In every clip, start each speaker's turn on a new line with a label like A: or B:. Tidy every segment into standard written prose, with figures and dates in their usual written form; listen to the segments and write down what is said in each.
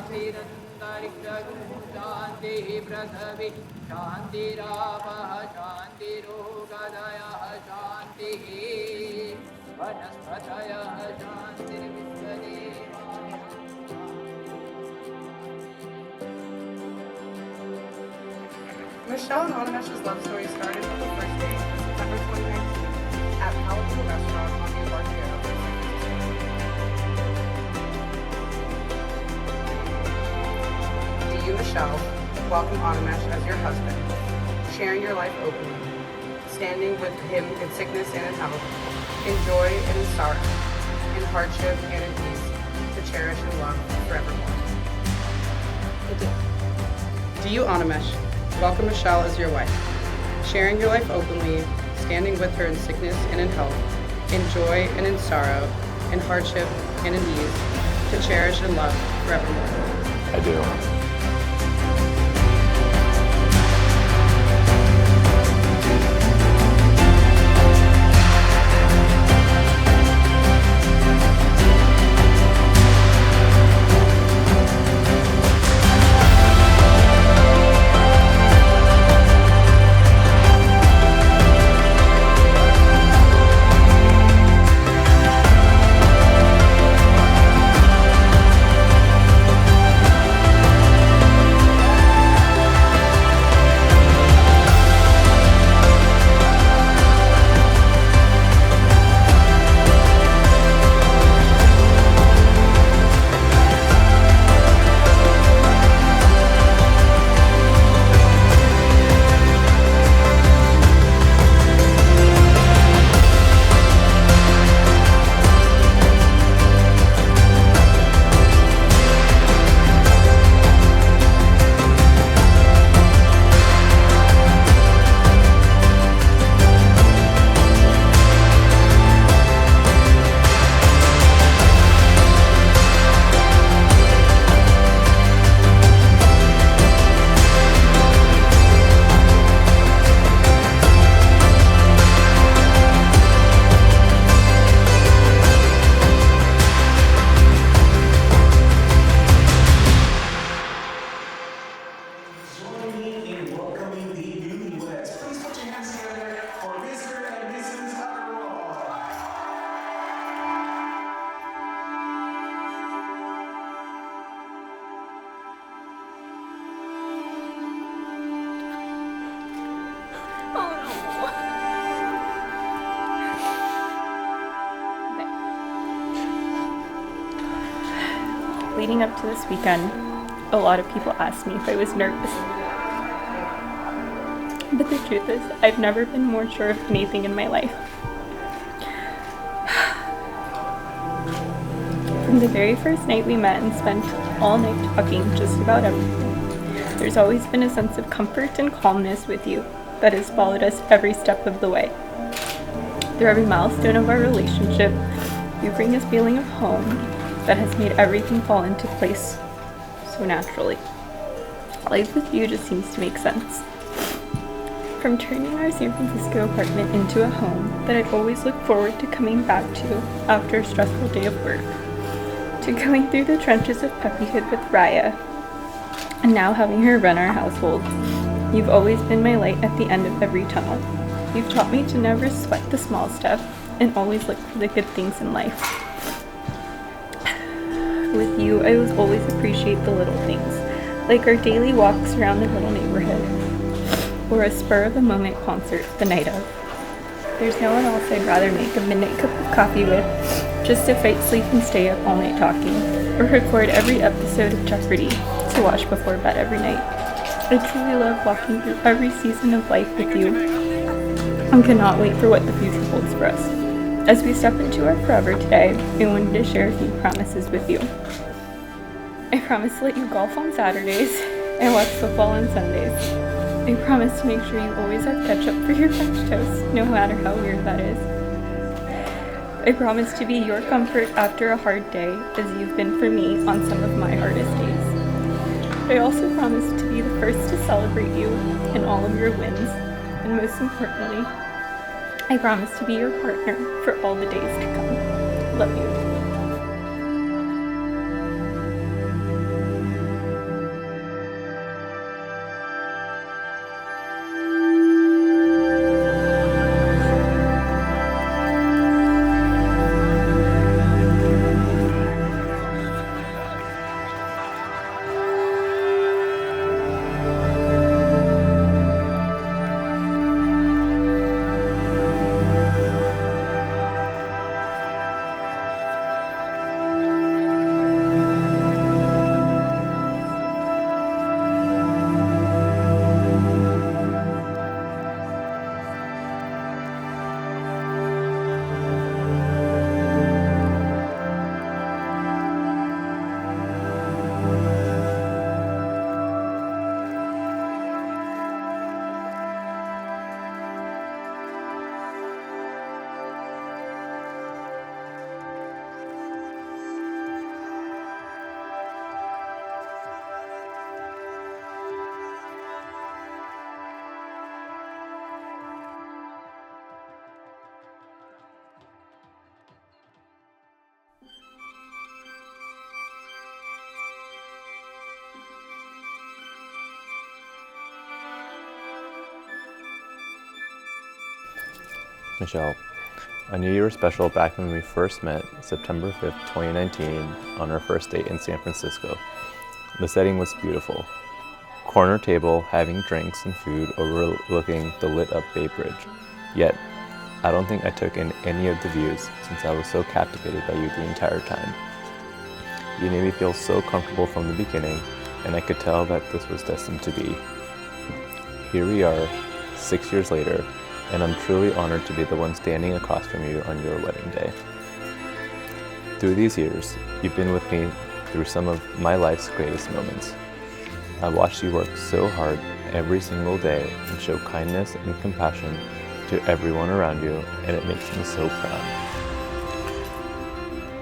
A: शान्तिरन्तरिक्षगुं शान्तिः पृथिवी शान्तिरापः शान्तिरोगदयः शान्तिः वनस्पतयः शान्तिर्विश्वदेवा।
B: Michelle and Animesh's love story started on the first date in September 2019 at Malibu Restaurant on the Embarcadero in San Francisco. Do you, Michelle, welcome Animesh as your husband, sharing your life openly, standing with him in sickness and in health, in joy and in sorrow, in hardship and in peace, to cherish and love forevermore?
C: I do.
B: Do you, Animesh, welcome Michelle as your wife, sharing your life openly, standing with her in sickness and in health, in joy and in sorrow, in hardship and in ease, to cherish and love forevermore?
D: I do.
C: Leading up to this weekend, a lot of people asked me if I was nervous. But the truth is, I've never been more sure of anything in my life. From the very first night we met and spent all night talking just about everything, there's always been a sense of comfort and calmness with you that has followed us every step of the way. Through every milestone of our relationship, you bring this feeling of home that has made everything fall into place so naturally. Life with you just seems to make sense. From turning our San Francisco apartment into a home that I'd always looked forward to coming back to after a stressful day of work, to going through the trenches of puppyhood with Raya, and now having her run our household, you've always been my light at the end of every tunnel. You've taught me to never sweat the small stuff and always look for the good things in life. With you, I will always appreciate the little things, like our daily walks around the little neighborhood, or a spur-of-the-moment concert the night of. There's no one else I'd rather make a midnight cup of coffee with, just to fight sleep and stay up all night talking, or record every episode of Jeopardy to watch before bed every night. I truly love walking through every season of life with you, and cannot wait for what the future holds for us. As we step into our forever today, I wanted to share a few promises with you. I promise to let you golf on Saturdays and watch football on Sundays. I promise to make sure you always have ketchup for your French toast, no matter how weird that is. I promise to be your comfort after a hard day, as you've been for me on some of my hardest days. I also promise to be the first to celebrate you in all of your wins, and most importantly, I promise to be your partner for all the days to come. Love you.
D: Michelle, I knew you were special back when we first met, September 5th, 2019, on our first date in San Francisco. The setting was beautiful. Corner table, having drinks and food overlooking the lit-up Bay Bridge. Yet, I don't think I took in any of the views since I was so captivated by you the entire time. You made me feel so comfortable from the beginning, and I could tell that this was destined to be. Here we are, 6 years later, and I'm truly honored to be the one standing across from you on your wedding day. Through these years, you've been with me through some of my life's greatest moments. I watched you work so hard every single day and show kindness and compassion to everyone around you, and it makes me so proud.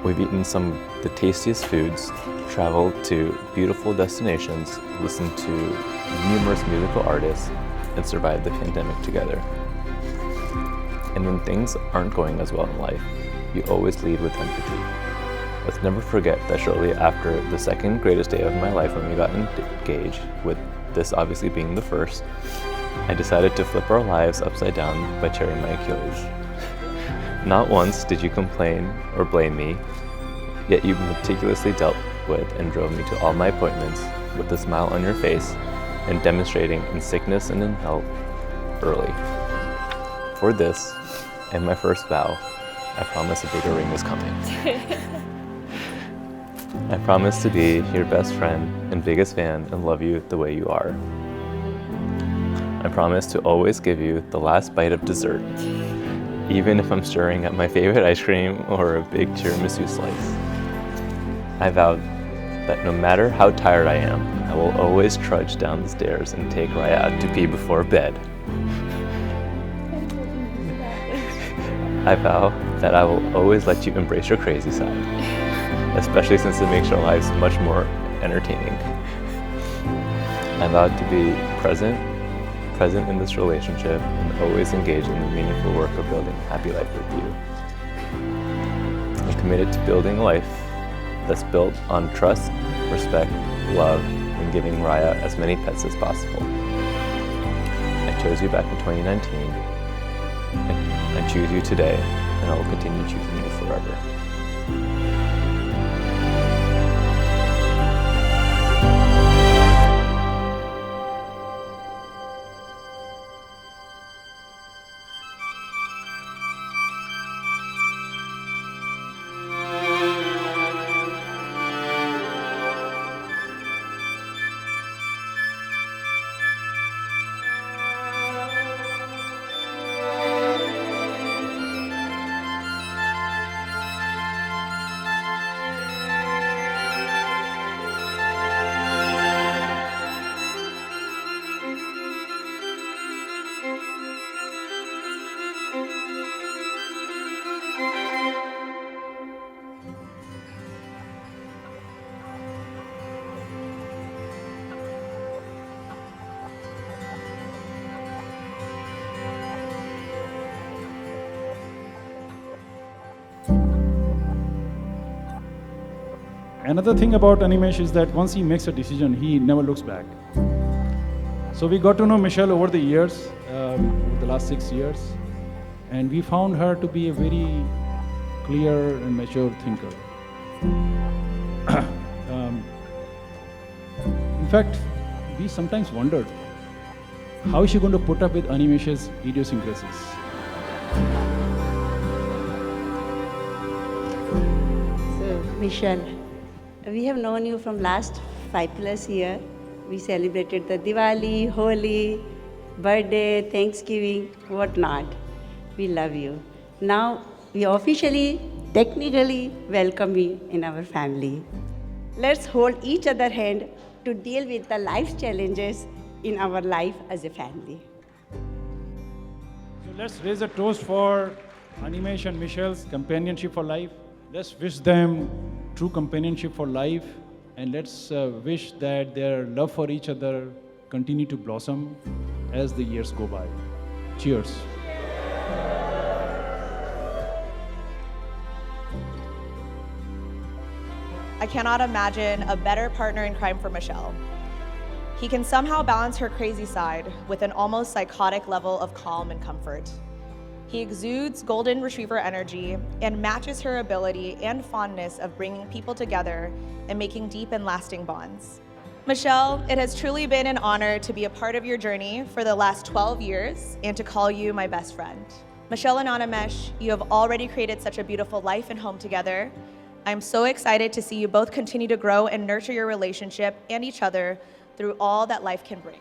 D: We've eaten some of the tastiest foods, traveled to beautiful destinations, listened to numerous musical artists, and survived the pandemic together. And when things aren't going as well in life, you always lead with empathy. Let's never forget that shortly after the second greatest day of my life when we got engaged, with this obviously being the first, I decided to flip our lives upside down by tearing my Achilles. Not once did you complain or blame me, yet you meticulously dealt with and drove me to all my appointments with a smile on your face and demonstrating in sickness and in health early. For this, and my first vow, I promise a bigger ring is coming. I promise to be your best friend and biggest fan and love you the way you are. I promise to always give you the last bite of dessert, even if I'm staring at my favorite ice cream or a big tiramisu slice. I vow that no matter how tired I am, I will always trudge down the stairs and take Raya out to pee before bed. I vow that I will always let you embrace your crazy side, especially since it makes our lives much more entertaining. I vow to be present in this relationship and always engaged in the meaningful work of building a happy life with you. I'm committed to building a life that's built on trust, respect, love, and giving Raya as many pets as possible. I chose you back in 2019, and I choose you today, and I will continue choosing you forever.
E: Another thing about Animesh is that once he makes a decision, he never looks back. So we got to know Michelle over the years, over the last 6 years, and we found her to be a very clear and mature thinker. In fact, we sometimes wondered, how is she going to put up with Animesh's idiosyncrasies?
F: So, Michelle, we have known you from last 5+ years. We celebrated the Diwali, Holi, birthday, Thanksgiving, whatnot. We love you. Now, we officially, technically welcome you in our family. Let's hold each other hand to deal with the life challenges in our life as a family.
E: So let's raise a toast for Animesh and Michelle's companionship for life. Let's wish them true companionship for life, and let's wish that their love for each other continue to blossom as the years go by. Cheers.
G: I cannot imagine a better partner in crime for Michelle. He can somehow balance her crazy side with an almost psychotic level of calm and comfort. He exudes golden retriever energy and matches her ability and fondness of bringing people together and making deep and lasting bonds. Michelle, it has truly been an honor to be a part of your journey for the last 12 years and to call you my best friend. Michelle and Animesh, you have already created such a beautiful life and home together. I'm so excited to see you both continue to grow and nurture your relationship and each other through all that life can bring.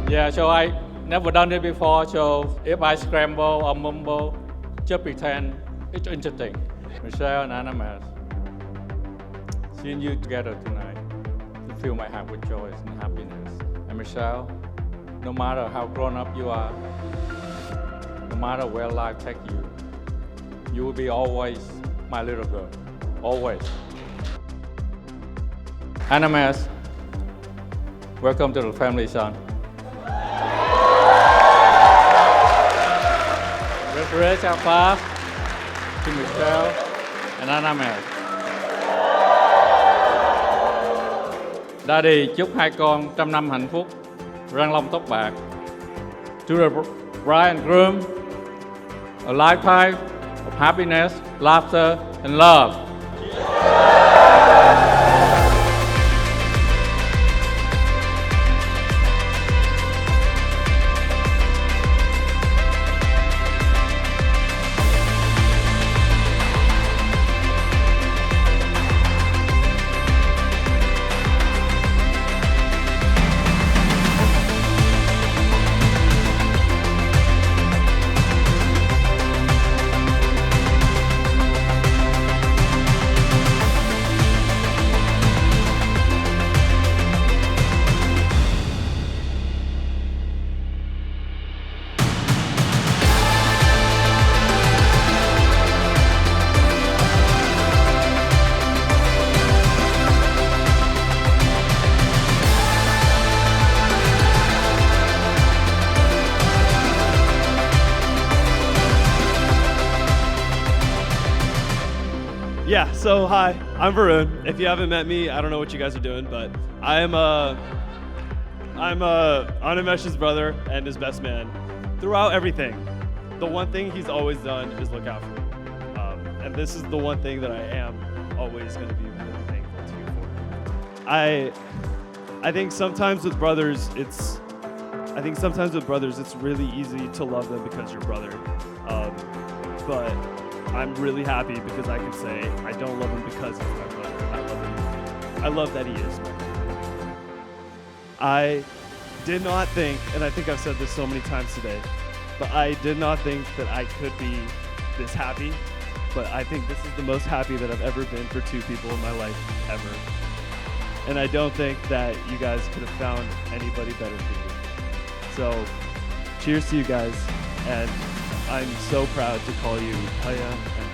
H: Yeah, so I never done it before, so if I scramble or mumble, just pretend it's interesting. Michelle and Animesh, seeing you together tonight, to fill my heart with joy and happiness. And Michelle, no matter how grown up you are, no matter where life takes you, you will be always my little girl, always. Animesh, welcome to the family, son. Let's have fun to Michelle and Animesh. Daddy chúc hai con trăm năm hạnh phúc, răng long tóc bạc. To the bride and groom, a lifetime of happiness, laughter, and love.
I: Yeah, so hi, I'm Varun. If you haven't met me, I don't know what you guys are doing, but I'm Animesh's brother and his best man throughout everything. The one thing he's always done is look out for me. And this is the one thing that I am always going to be really thankful to you for. I think sometimes with brothers, it's really easy to love them because you're brother. But I'm really happy because I can say I don't love him because he's my brother. I love him. I love that he is my brother. I did not think, and I think I've said this so many times today, but I did not think that I could be this happy. But I think this is the most happy that I've ever been for two people in my life, ever. And I don't think that you guys could have found anybody better for me. So, cheers to you guys, and I'm so proud to call you Haya and